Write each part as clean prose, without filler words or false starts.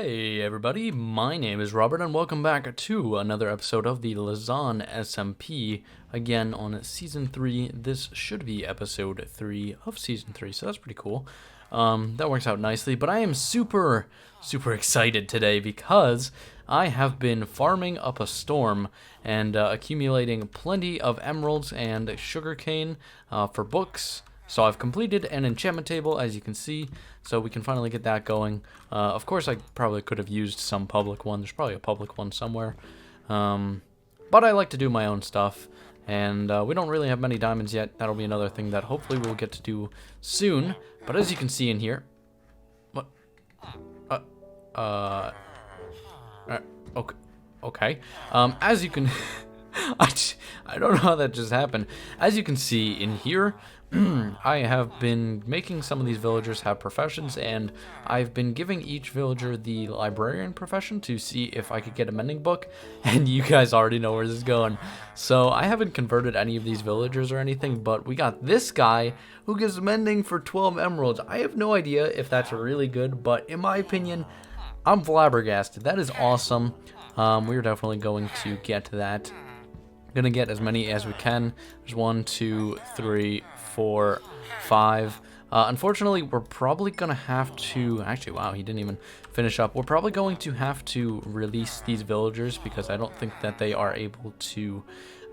Hey everybody, my name is Robert and welcome back to another episode of the Lasagn SMP, again on Season 3. This should be Episode 3 of Season 3, so that's pretty cool. That works out nicely, but I am super excited today because I have been farming up a storm and accumulating plenty of emeralds and sugarcane for books. So I've completed an enchantment table, as you can see, so we can finally get that going. Of course, I probably could have used some public one. There's probably a public one somewhere. But I like to do my own stuff, and we don't really have many diamonds yet. That'll be another thing that hopefully we'll get to do soon. But as you can see in here... What? Okay. As you can... I don't know how that just happened. As you can see in here, I have been making some of these villagers have professions, and I've been giving each villager the librarian profession to see if I could get a mending book, and you guys already know where this is going. So I haven't converted any of these villagers or anything, but we got this guy who gives mending for 12 emeralds. I have no idea if that's really good, but in my opinion, I'm flabbergasted. That is awesome. We're definitely going to get that. Gonna get as many as we can. There's 1, 2, 3, 4, 5. Unfortunately, we're probably gonna have to... Actually, wow, he didn't even finish up. We're probably going to have to release these villagers because I don't think that they are able to...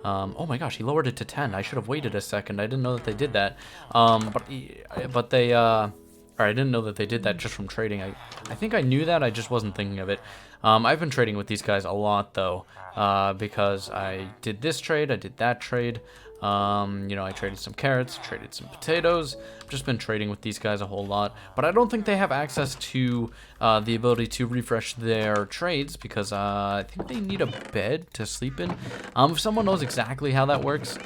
oh my gosh, he lowered it to 10. I should have waited a second. I didn't know that they did that. But they... Or I didn't know that they did that just from trading. I think I knew that, I just wasn't thinking of it. I've been trading with these guys a lot, though, because I did this trade, I did that trade. I traded some carrots, traded some potatoes. I've just been trading with these guys a whole lot. But I don't think they have access to the ability to refresh their trades because I think they need a bed to sleep in. If someone knows exactly how that works,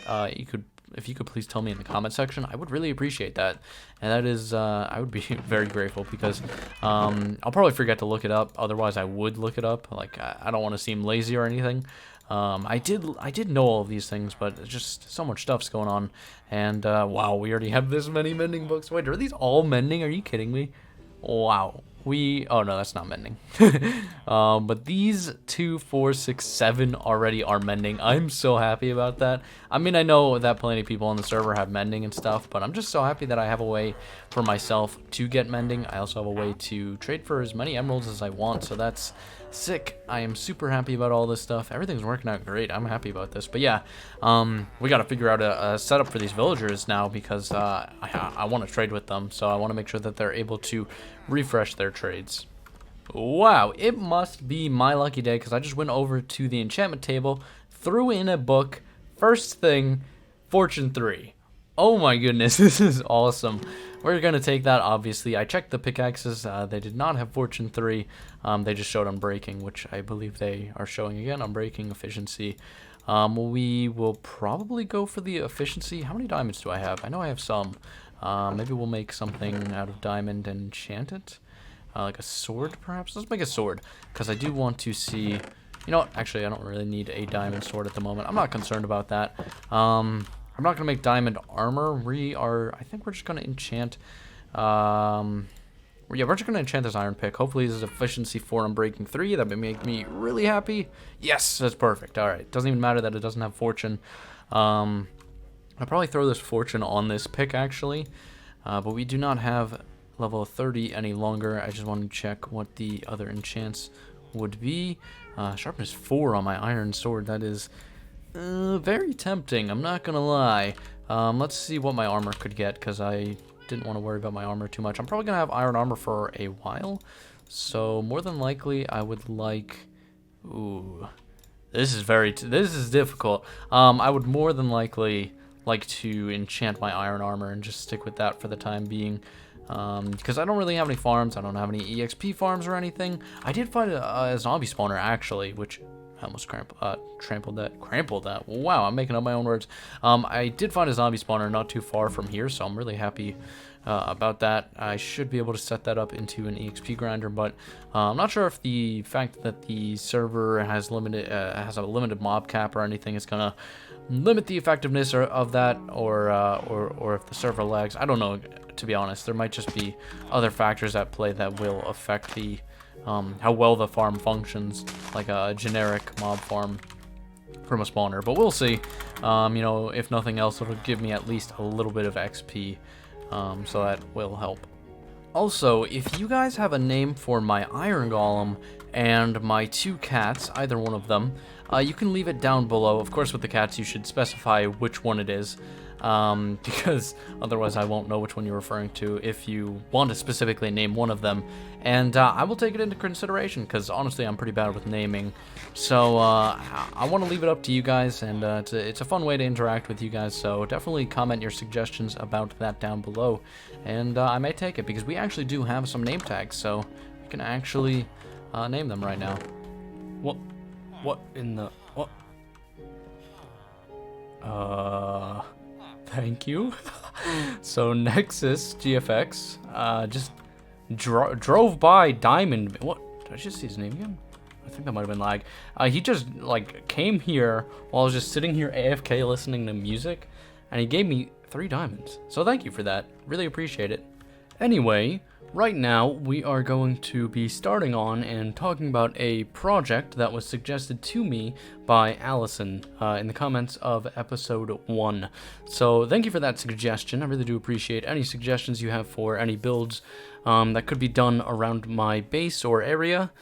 if you could please tell me in the comment section, I would really appreciate that. And that is, I would be very grateful because I'll probably forget to look it up. Otherwise, I would look it up. Like, I don't want to seem lazy or anything. I did know all of these things, but just so much stuff's going on. And, wow, we already have this many mending books. Wait, are these all mending? Are you kidding me? Wow. Oh no, that's not mending. But these 2, 4, 6, 7 already are mending. I'm so happy about that. I mean, I know that plenty of people on the server have mending and stuff, but I'm just so happy that I have a way for myself to get mending. I also have a way to trade for as many emeralds as I want, so that's sick. I am super happy about all this stuff. Everything's working out great. I'm happy about this. But yeah, we got to figure out a setup for these villagers now because I want to trade with them, so I want to make sure that they're able to refresh their trades. Wow, it must be my lucky day because I just went over to the enchantment table, threw in a book, first thing, Fortune 3. Oh my goodness, this is awesome. We're going to take that, obviously. I checked the pickaxes. They did not have Fortune 3. They just showed Unbreaking, which I believe they are showing again. Unbreaking, Efficiency. We will probably go for the Efficiency. How many diamonds do I have? I know I have some. Maybe we'll make something out of diamond and enchant it. Like a sword, perhaps? Let's make a sword, because I do want to see... You know what? Actually, I don't really need a diamond sword at the moment. I'm not concerned about that. I'm not going to make diamond armor. I think we're just going to enchant... yeah, we're just going to enchant this iron pick. Hopefully this is efficiency 4 on breaking 3. That would make me really happy. Yes, that's perfect. Alright, doesn't even matter that it doesn't have fortune. I'll probably throw this fortune on this pick, actually. But we do not have level 30 any longer. I just want to check what the other enchants would be. Sharpness 4 on my iron sword. That is... very tempting, I'm not gonna lie. Let's see what my armor could get, because I didn't want to worry about my armor too much. I'm probably gonna have iron armor for a while, so more than likely I would like... Ooh, this is difficult. I would more than likely like to enchant my iron armor and just stick with that for the time being. Because I don't really have any farms. I don't have any EXP farms or anything. I did find a zombie spawner, actually, which... I almost trampled that. Wow, I'm making up my own words. I did find a zombie spawner not too far from here, so I'm really happy about that. I should be able to set that up into an EXP grinder, but I'm not sure if the fact that the server has a limited mob cap or anything is gonna limit the effectiveness of that, or if the server lags. I don't know, to be honest. There might just be other factors at play that will affect the how well the farm functions, like a generic mob farm from a spawner. But we'll see. You know, if nothing else, it'll give me at least a little bit of XP, so that will help. Also, if you guys have a name for my iron golem and my 2 cats, either one of them, you can leave it down below. Of course, with the cats, you should specify which one it is, because otherwise I won't know which one you're referring to if you want to specifically name one of them. And I will take it into consideration, because honestly, I'm pretty bad with naming. So I want to leave it up to you guys, and it's a fun way to interact with you guys, so definitely comment your suggestions about that down below, and I may take it, because we actually do have some name tags, so we can actually name them right now. What in the... what? Thank you. So Nexus GFX just drove by Diamond. What? Did I just see his name again? I think that might have been lag. He just like came here while I was just sitting here AFK listening to music, and he gave me 3 diamonds. So thank you for that. Really appreciate it. Anyway, right now we are going to be starting on and talking about a project that was suggested to me by Allison in the comments of episode 1. So thank you for that suggestion. I really do appreciate any suggestions you have for any builds that could be done around my base or area.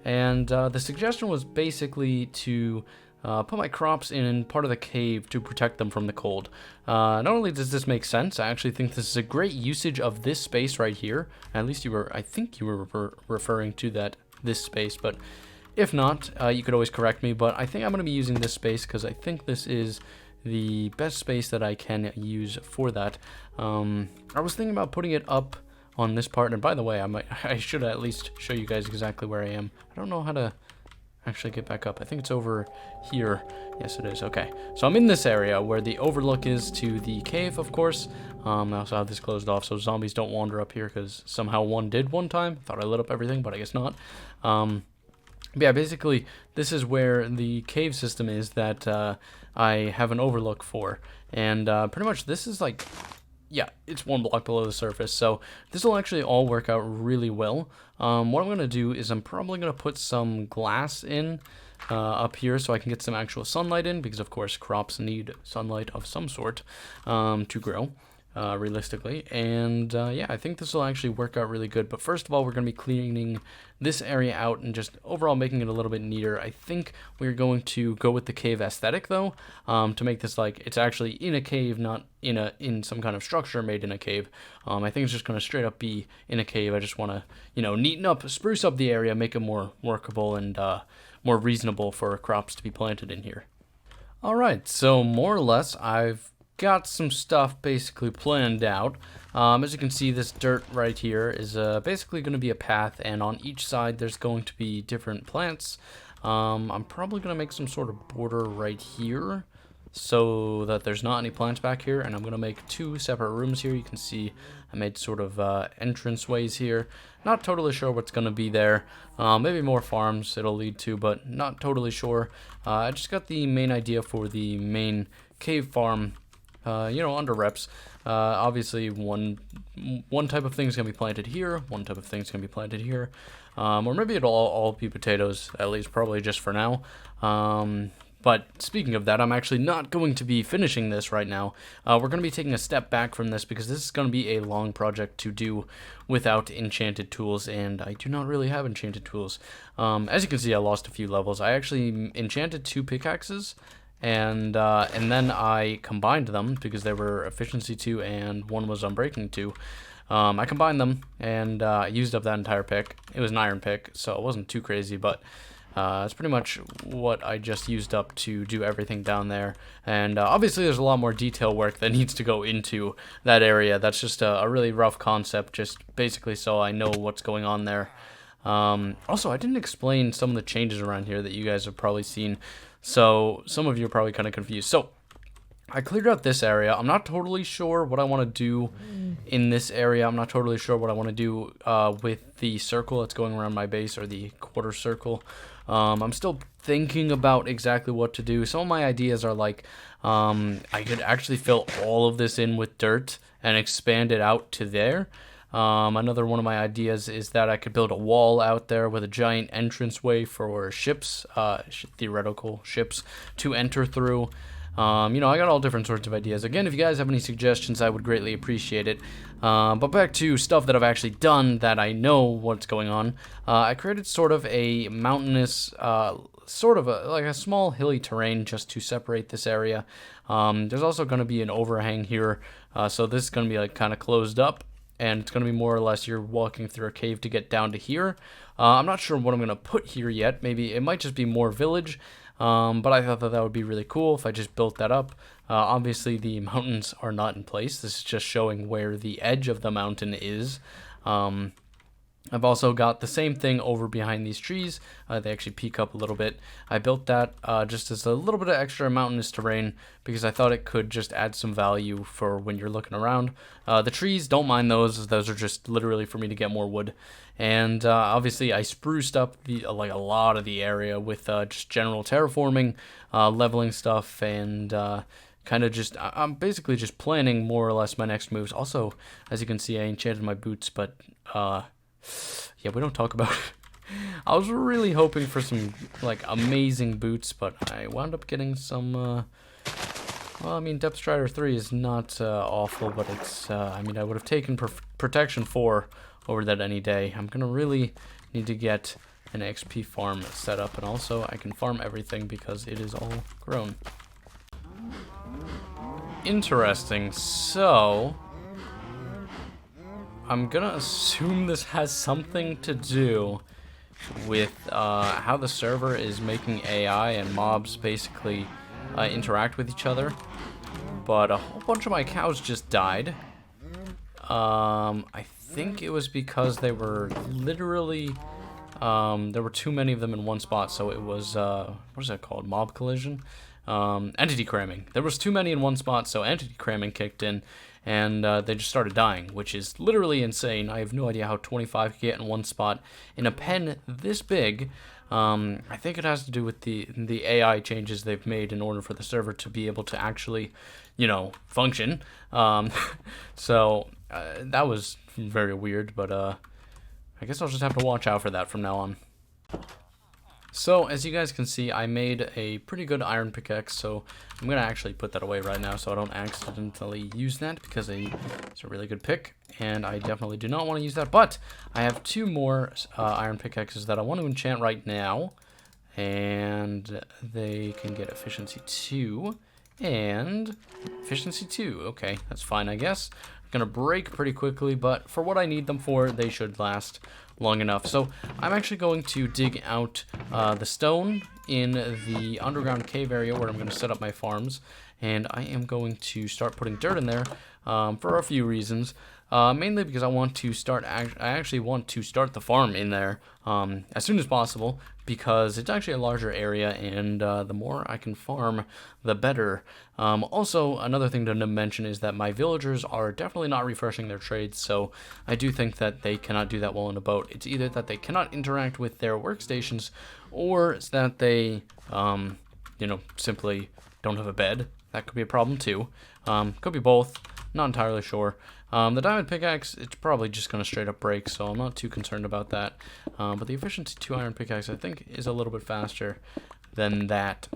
And the suggestion was basically to put my crops in part of the cave to protect them from the cold. Not only does this make sense, I actually think this is a great usage of this space right here. At least I think you were referring to this space, but if not, you could always correct me. But I think I'm going to be using this space because I think this is the best space that I can use for that. I was thinking about putting it up on this part, and by the way, I should at least show you guys exactly where I am. I don't know how to actually get back up. I think it's over here. Yes, it is. Okay, so I'm in this area where the overlook is to the cave, of course. I also have this closed off so zombies don't wander up here, because somehow one did one time. Thought I lit up everything, but I guess not. Yeah, basically, this is where the cave system is that I have an overlook for. And pretty much this is like... yeah, it's 1 block below the surface, so this will actually all work out really well. What I'm going to do is I'm probably going to put some glass in up here so I can get some actual sunlight in, because of course crops need sunlight of some sort to grow, realistically. And yeah, I think this will actually work out really good. But first of all, we're going to be cleaning this area out and just overall making it a little bit neater. I think we're going to go with the cave aesthetic though, to make this like it's actually in a cave, not in some kind of structure made in a cave. I think it's just going to straight up be in a cave. I just want to, neaten up, spruce up the area, make it more workable and more reasonable for crops to be planted in here. All right, so more or less I've got some stuff basically planned out. As you can see, this dirt right here is basically going to be a path, and on each side there's going to be different plants. I'm probably going to make some sort of border right here so that there's not any plants back here, and I'm going to make 2 separate rooms here. You can see I made sort of entrance ways here. Not totally sure what's going to be there. Maybe more farms it'll lead to, but not totally sure. I just got the main idea for the main cave farm under reps. Obviously one type of thing is going to be planted here, one type of thing is going to be planted here, or maybe it'll all be potatoes, at least probably just for now. But speaking of that, I'm actually not going to be finishing this right now. We're going to be taking a step back from this because this is going to be a long project to do without enchanted tools, and I do not really have enchanted tools. As you can see, I lost a few levels. I actually enchanted 2 pickaxes, and then I combined them because they were efficiency 2 and one was unbreaking 2. I combined them and used up that entire pick. It was an iron pick, so it wasn't too crazy, but it's pretty much what I just used up to do everything down there. And obviously there's a lot more detail work that needs to go into that area. That's just a really rough concept, just basically so I know what's going on there. Also, I didn't explain some of the changes around here that you guys have probably seen. So some of you are probably kind of confused. So I cleared out this area. I'm not totally sure what I want to do in this area. I'm not totally sure what I want to do with the circle that's going around my base, or the quarter circle. I'm still thinking about exactly what to do. Some of my ideas are like, I could actually fill all of this in with dirt and expand it out to there. Another one of my ideas is that I could build a wall out there with a giant entranceway for ships, theoretical ships, to enter through. You know, I got all different sorts of ideas. Again, if you guys have any suggestions, I would greatly appreciate it. But back to stuff that I've actually done that I know what's going on. I created sort of a mountainous, sort of like a small hilly terrain just to separate this area. There's also going to be an overhang here, so this is going to be like kind of closed up. And it's going to be more or less you're walking through a cave to get down to here. I'm not sure what I'm going to put here yet. Maybe it might just be more village. But I thought that that would be really cool if I just built that up. Obviously, the mountains are not in place. This is just showing where the edge of the mountain is. I've also got the same thing over behind these trees. They actually peak up a little bit. I built that just as a little bit of extra mountainous terrain because I thought it could just add some value for when you're looking around. The trees, don't mind those. Those are just literally for me to get more wood. And obviously I spruced up like a lot of the area with just general terraforming, leveling stuff, and kind of just, I'm basically just planning more or less my next moves. Also, as you can see, I enchanted my boots, but yeah, we don't talk about it. I was really hoping for some like amazing boots, but I wound up getting some well, I mean, Depth Strider 3 is not awful, but it's I mean, I would have taken Protection 4 over that any day. I'm gonna really need to get an XP farm set up, and also I can farm everything because it is all grown. Interesting. So I'm gonna assume this has something to do with how the server is making AI and mobs basically interact with each other. But a whole bunch of my cows just died. I think it was because they were literally there were too many of them in one spot, so it was what is that called? Mob collision? Entity cramming. There was too many in one spot, so entity cramming kicked in, and they just started dying, which is literally insane. I have no idea how 25 can get in one spot in a pen this big. I think it has to do with the AI changes they've made in order for the server to be able to actually, you know, function. So that was very weird, but I guess I'll just have to watch out for that from now on. So, as you guys can see, I made a pretty good iron pickaxe, so I'm going to actually put that away right now so I don't accidentally use that, because it's a really good pick, and I definitely do not want to use that. But I have two more iron pickaxes that I want to enchant right now, and they can get efficiency 2 and efficiency 2. Okay, that's fine, I guess. Going to break pretty quickly, but for what I need them for, they should last long enough. So I'm actually going to dig out the stone in the underground cave area where I'm going to set up my farms, and I am going to start putting dirt in there for a few reasons. Mainly because I actually want to start the farm in there as soon as possible, because it's actually a larger area, and the more I can farm, the better. Also, another thing to mention is that my villagers are definitely not refreshing their trades, so I do think that they cannot do that well in a boat. It's either that they cannot interact with their workstations, or it's that they, you know, simply don't have a bed. That could be a problem too. Could be both. Not entirely sure. The diamond pickaxe, it's probably just going to straight up break, so I'm not too concerned about that. But the efficiency 2 iron pickaxe, I think, is a little bit faster than that.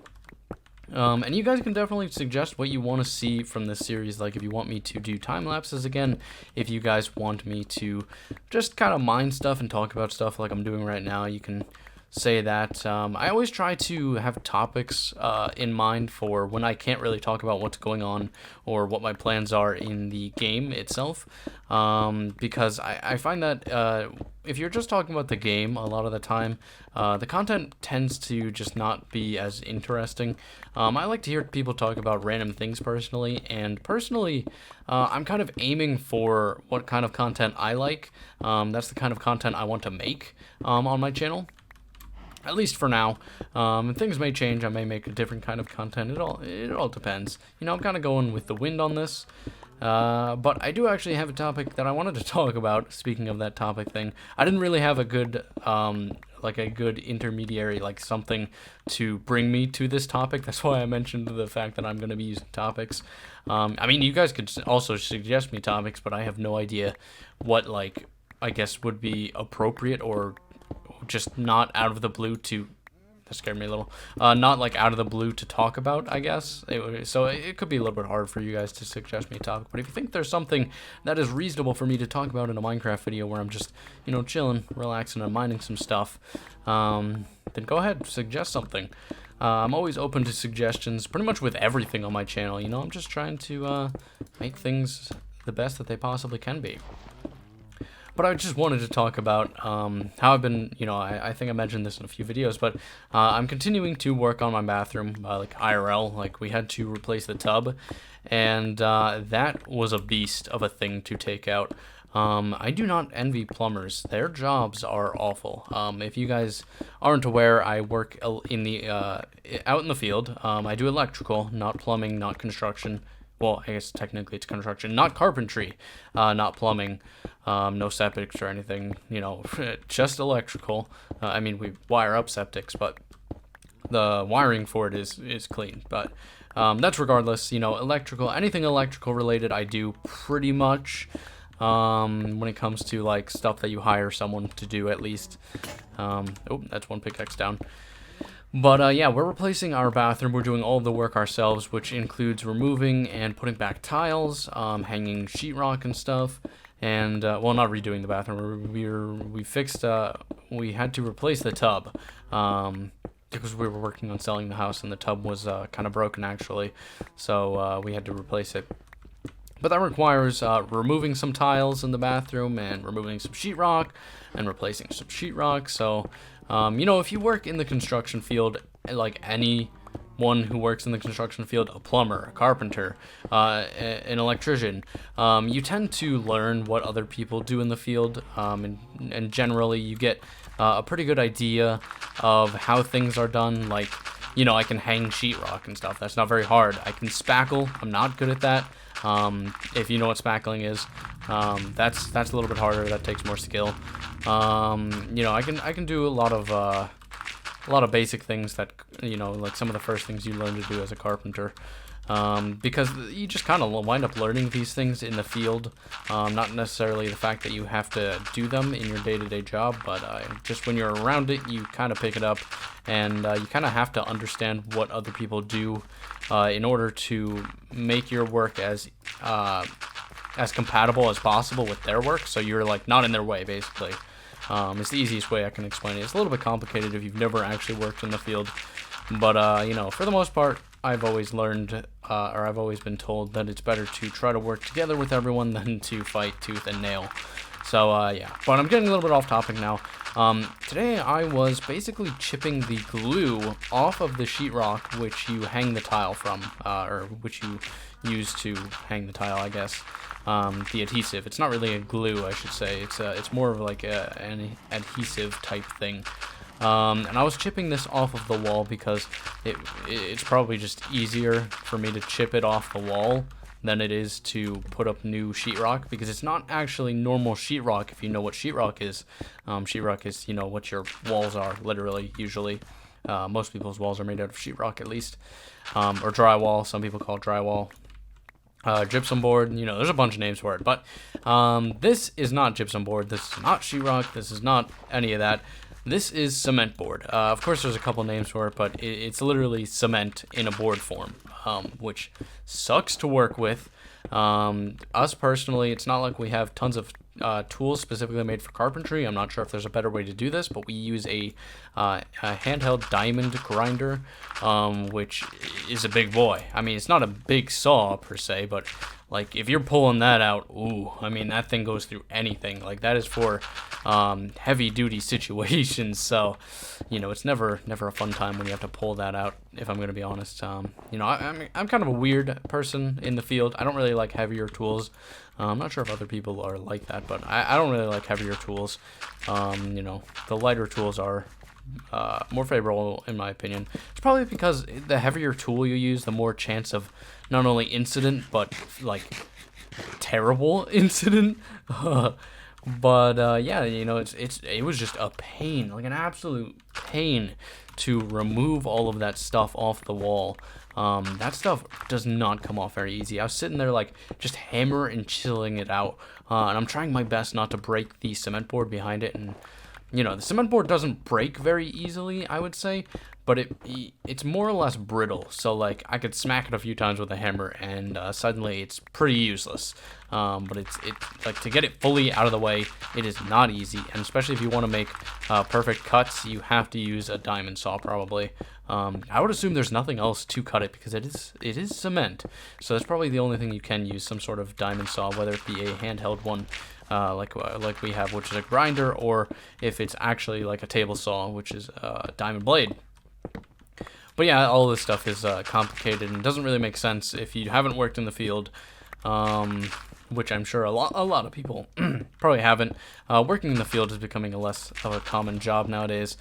And you guys can definitely suggest what you want to see from this series, like if you want me to do time lapses again, if you guys want me to just kind of mine stuff and talk about stuff like I'm doing right now, you can say that. I always try to have topics in mind for when I can't really talk about what's going on or what my plans are in the game itself, because I find that if you're just talking about the game a lot of the time, the content tends to just not be as interesting. I like to hear people talk about random things personally, and personally I'm kind of aiming for what kind of content I like. That's the kind of content I want to make on my channel. At least for now. Things may change. I may make a different kind of content. It all depends. You know, I'm kind of going with the wind on this. But I do actually have a topic that I wanted to talk about. Speaking of that topic thing, I didn't really have a good like a good intermediary, like something to bring me to this topic. That's why I mentioned the fact that I'm going to be using topics. I mean, you guys could also suggest me topics, but I have no idea what, like, I guess would be appropriate or just not out of the blue to... That scared me a little. Not like out of the blue to talk about, I guess. So it could be a little bit hard for you guys to suggest me a topic. But if you think there's something that is reasonable for me to talk about in a Minecraft video where I'm just, you know, chilling, relaxing, and mining some stuff, then go ahead, suggest something. I'm always open to suggestions, pretty much with everything on my channel. You know, I'm just trying to make things the best that they possibly can be. But I just wanted to talk about how I've been, you know, I think I mentioned this in a few videos, but I'm continuing to work on my bathroom, like IRL. Like, we had to replace the tub, and that was a beast of a thing to take out. I do not envy plumbers. Their jobs are awful. If you guys aren't aware, I work in the out in the field. I do electrical, not plumbing, not construction. Well, I guess technically it's construction, not carpentry, not plumbing, no septics or anything, you know, just electrical. I mean, we wire up septics, but the wiring for it is clean. But that's regardless, you know, electrical, anything electrical related I do pretty much. When it comes to, like, stuff that you hire someone to do, at least. Oh, that's one pickaxe down. But yeah, we're replacing our bathroom. We're doing all the work ourselves, which includes removing and putting back tiles, hanging sheetrock and stuff, and well, not redoing the bathroom. We had to replace the tub because we were working on selling the house, and the tub was kind of broken actually, so we had to replace it. But that requires removing some tiles in the bathroom and removing some sheetrock and replacing some sheetrock. So, you know, if you work in the construction field, like anyone who works in the construction field, a plumber, a carpenter, an electrician, you tend to learn what other people do in the field, and generally you get a pretty good idea of how things are done. Like, you know, I can hang sheetrock and stuff. That's not very hard. I can spackle. I'm not good at that. If you know what spackling is, that's a little bit harder. That takes more skill. You know, I can do a lot of basic things that, you know, like some of the first things you learn to do as a carpenter. Because you just kind of wind up learning these things in the field, not necessarily the fact that you have to do them in your day-to-day job, but just when you're around it, you kind of pick it up, and you kind of have to understand what other people do in order to make your work as compatible as possible with their work, so you're, like, not in their way, basically. It's the easiest way I can explain it. It's a little bit complicated if you've never actually worked in the field, but you know, for the most part, I've always learned, or I've always been told that it's better to try to work together with everyone than to fight tooth and nail. So, yeah. But I'm getting a little bit off topic now. Today I was basically chipping the glue off of the sheetrock which you hang the tile from, or which you use to hang the tile, I guess. The adhesive. It's not really a glue, I should say. It's more of like an adhesive type thing. And I was chipping this off of the wall because it's probably just easier for me to chip it off the wall than it is to put up new sheetrock, because it's not actually normal sheetrock. If you know what sheetrock is, sheetrock is, you know, what your walls are, literally, usually. Most people's walls are made out of sheetrock, at least, or drywall. Some people call it drywall. Gypsum board, you know, there's a bunch of names for it, but this is not gypsum board. This is not sheetrock. This is not any of that. This is cement board. Of course, there's a couple names for it, but it's literally cement in a board form, which sucks to work with. Us personally, it's not like we have tons of tools specifically made for carpentry. I'm not sure if there's a better way to do this, but we use a handheld diamond grinder, which is a big boy. I mean, it's not a big saw per se, but like if you're pulling that out, ooh, I mean, that thing goes through anything. Like, that is for heavy duty situations. So, you know, it's never a fun time when you have to pull that out, if I'm going to be honest. You know, I'm kind of a weird person in the field. I don't really like heavier tools. I'm not sure if other people are like that, but I don't really like heavier tools. You know, the lighter tools are more favorable in my opinion. It's probably because the heavier tool you use, the more chance of not only incident, but like terrible incident. But yeah, it was just a pain, like an absolute pain to remove all of that stuff off the wall. That stuff does not come off very easy. I was sitting there like just hammer and chiseling it out, and I'm trying my best not to break the cement board behind it. And the cement board doesn't break very easily, I would say, but it's more or less brittle. So like I could smack it a few times with a hammer, and suddenly it's pretty useless. But it's like to get it fully out of the way, it is not easy, and especially if you want to make perfect cuts, you have to use a diamond saw probably. I would assume there's nothing else to cut it because it is cement, so that's probably the only thing you can use, some sort of diamond saw, whether it be a handheld one like we have, which is a grinder, or if it's actually like a table saw, which is a diamond blade. But yeah, all this stuff is complicated and doesn't really make sense if you haven't worked in the field, which I'm sure a lot of people probably haven't. Working in the field is becoming a less of a common job nowadays.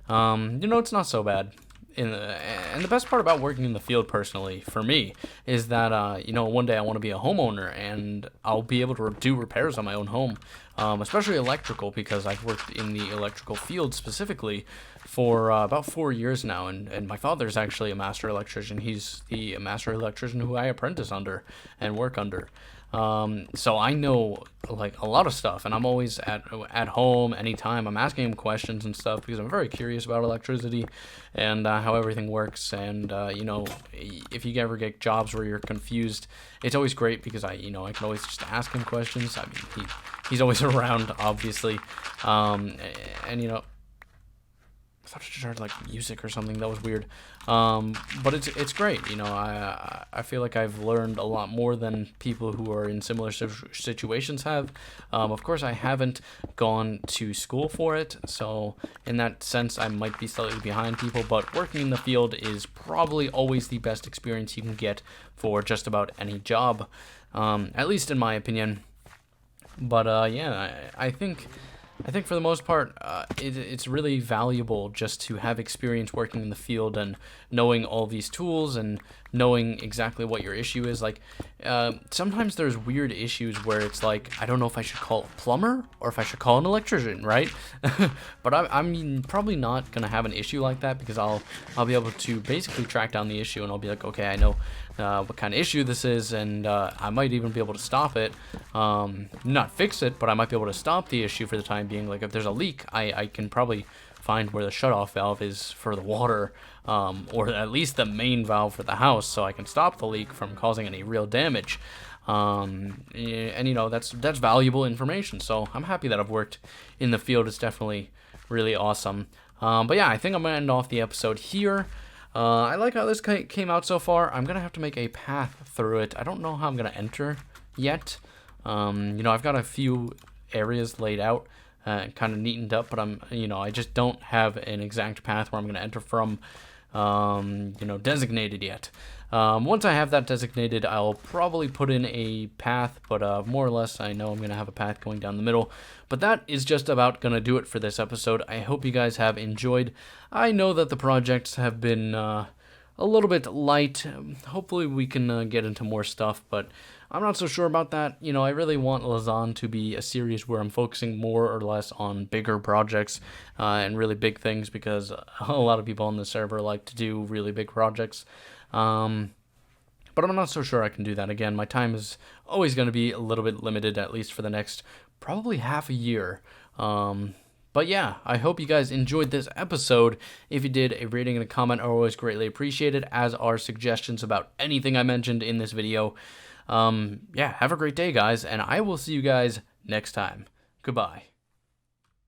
It's not so bad. And the best part about working in the field personally for me is that one day I want to be a homeowner and I'll be able to do repairs on my own home, especially electrical, because I've worked in the electrical field specifically for about 4 years now, and my father's actually a master electrician. He's the master electrician who I apprentice under and work under. So I know like a lot of stuff, and I'm always at home anytime I'm asking him questions and stuff because I'm very curious about electricity and how everything works. And if you ever get jobs where you're confused, it's always great because I can always just ask him questions. I mean, he's always around, obviously, and I thought it started like music or something. That was weird. But it's great. I feel like I've learned a lot more than people who are in similar situations have. Of course, I haven't gone to school for it, so in that sense, I might be slightly behind people. But working in the field is probably always the best experience you can get for just about any job, at least in my opinion. But yeah, I think for the most part, it's really valuable just to have experience working in the field and knowing all these tools and knowing exactly what your issue is. Like, sometimes there's weird issues where it's like, I don't know if I should call a plumber or if I should call an electrician, right? But I'm probably not going to have an issue like that because I'll be able to basically track down the issue, and I'll be like, okay, I know what kind of issue this is, and I might even be able to stop it. Not fix it, but I might be able to stop the issue for the time being. Like if there's a leak, I can probably find where the shutoff valve is for the water, or at least the main valve for the house, so I can stop the leak from causing any real damage. And that's valuable information. So I'm happy that I've worked in the field. It's definitely really awesome. But yeah, I think I'm gonna end off the episode here. I like how this came out so far. I'm gonna have to make a path through it. I don't know how I'm gonna enter yet. I've got a few areas laid out, kind of neatened up, but I just don't have an exact path where I'm gonna enter from, designated yet. Once I have that designated, I'll probably put in a path, but more or less I know I'm going to have a path going down the middle. But that is just about going to do it for this episode. I hope you guys have enjoyed. I know that the projects have been a little bit light. Hopefully we can get into more stuff, but I'm not so sure about that. I really want Lasagn to be a series where I'm focusing more or less on bigger projects and really big things, because a lot of people on the server like to do really big projects. But I'm not so sure I can do that. Again, my time is always going to be a little bit limited, at least for the next probably half a year. But yeah, I hope you guys enjoyed this episode. If you did, a rating and a comment are always greatly appreciated, as are suggestions about anything I mentioned in this video. Yeah, have a great day, guys, and I will see you guys next time. Goodbye.